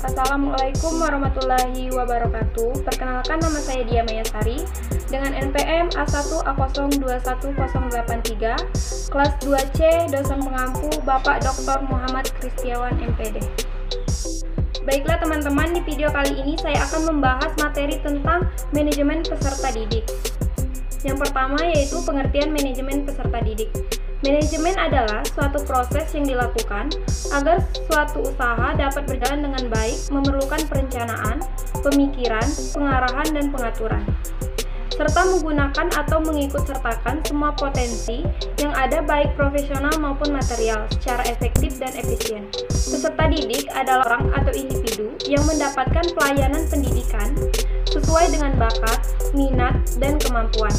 Assalamualaikum warahmatullahi wabarakatuh. Perkenalkan, nama saya Dia Mayasari dengan NPM A1A021083, kelas 2C, dosen pengampu Bapak Dr. Muhammad Kristiawan MPD. Baiklah teman-teman, di video kali ini saya akan membahas materi tentang manajemen peserta didik. Yang pertama yaitu pengertian manajemen peserta didik. Manajemen adalah suatu proses yang dilakukan agar suatu usaha dapat berjalan dengan baik, memerlukan perencanaan, pemikiran, pengarahan, dan pengaturan, serta menggunakan atau mengikut-sertakan semua potensi yang ada baik profesional maupun material secara efektif dan efisien. Peserta didik adalah orang atau individu yang mendapatkan pelayanan pendidikan sesuai dengan bakat, minat, dan kemampuan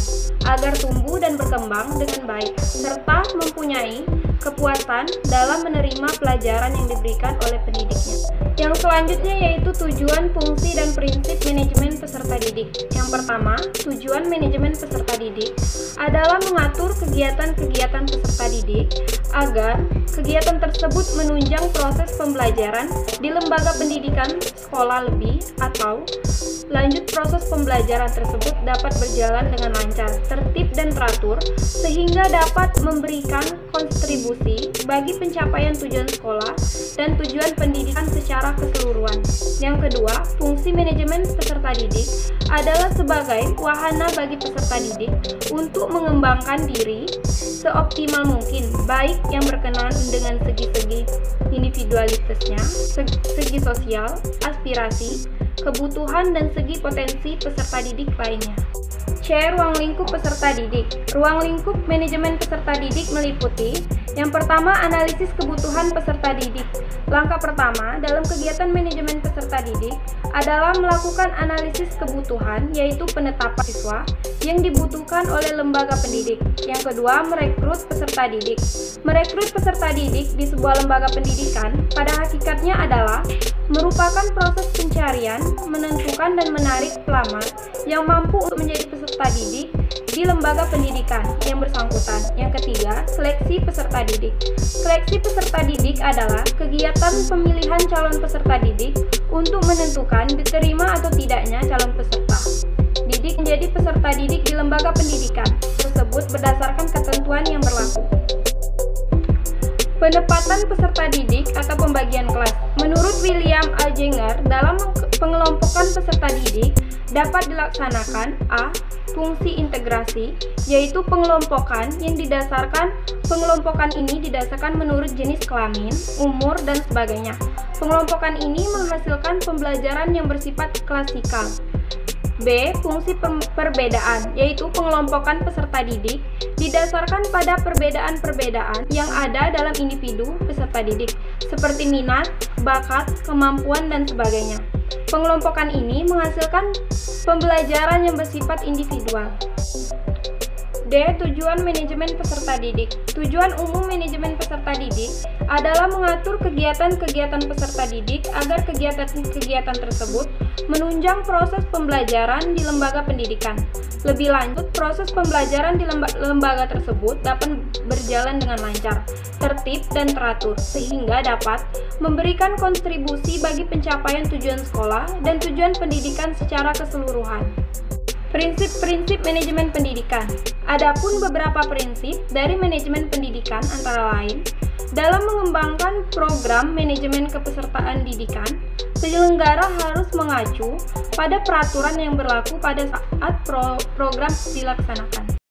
agar tumbuh dan berkembang dengan baik, serta mempunyai kepuasan dalam menerima pelajaran yang diberikan oleh pendidiknya. Yang selanjutnya yaitu tujuan, fungsi, dan prinsip manajemen peserta didik. Yang pertama, tujuan manajemen peserta didik adalah mengatur kegiatan-kegiatan peserta didik agar kegiatan tersebut menunjang proses pembelajaran di lembaga pendidikan sekolah lebih atau lanjut proses pembelajaran tersebut dapat berjalan dengan lancar, tertib, dan teratur sehingga dapat memberikan kontribusi bagi pencapaian tujuan sekolah dan tujuan pendidikan secara keseluruhan. Yang kedua, fungsi manajemen peserta didik adalah sebagai wahana bagi peserta didik untuk mengembangkan diri seoptimal mungkin, baik yang berkenaan dengan segi-segi individualitasnya, segi sosial, aspirasi, kebutuhan, dan segi potensi peserta didik lainnya. C. Ruang lingkup peserta didik. Ruang lingkup manajemen peserta didik meliputi: yang pertama, analisis kebutuhan peserta didik. Langkah pertama dalam kegiatan manajemen peserta didik adalah melakukan analisis kebutuhan, yaitu penetapan siswa yang dibutuhkan oleh lembaga pendidik. Yang kedua, merekrut peserta didik. Merekrut peserta didik di sebuah lembaga pendidikan pada hakikatnya adalah merupakan proses pencarian, menentukan, dan menarik pelamar yang mampu untuk menjadi peserta didik di lembaga pendidikan yang bersangkutan. Yang ketiga, seleksi peserta didik. Seleksi peserta didik adalah kegiatan pemilihan calon peserta didik untuk menentukan diterima atau tidaknya calon peserta didik menjadi peserta didik di lembaga pendidikan tersebut berdasarkan ketentuan yang berlaku. Penempatan peserta didik atau pembagian kelas. Menurut William Algenger, dalam pengelompokan peserta didik dapat dilaksanakan: A. Fungsi integrasi, yaitu pengelompokan ini didasarkan menurut jenis kelamin, umur, dan sebagainya. Pengelompokan ini menghasilkan pembelajaran yang bersifat klasikal. B. Fungsi perbedaan, yaitu pengelompokan peserta didik didasarkan pada perbedaan-perbedaan yang ada dalam individu peserta didik, seperti minat, bakat, kemampuan, dan sebagainya. Pengelompokan ini menghasilkan pembelajaran yang bersifat individual. D. Tujuan manajemen peserta didik. Tujuan umum manajemen peserta didik adalah mengatur kegiatan-kegiatan peserta didik agar kegiatan-kegiatan tersebut menunjang proses pembelajaran di lembaga pendidikan. Lebih lanjut, proses pembelajaran di lembaga tersebut dapat berjalan dengan lancar, tertib, dan teratur, sehingga dapat memberikan kontribusi bagi pencapaian tujuan sekolah dan tujuan pendidikan secara keseluruhan. Prinsip-prinsip manajemen pendidikan. Adapun beberapa prinsip dari manajemen pendidikan antara lain: dalam mengembangkan program manajemen kepesertaan didikan, penyelenggara harus mengacu pada peraturan yang berlaku pada saat program dilaksanakan.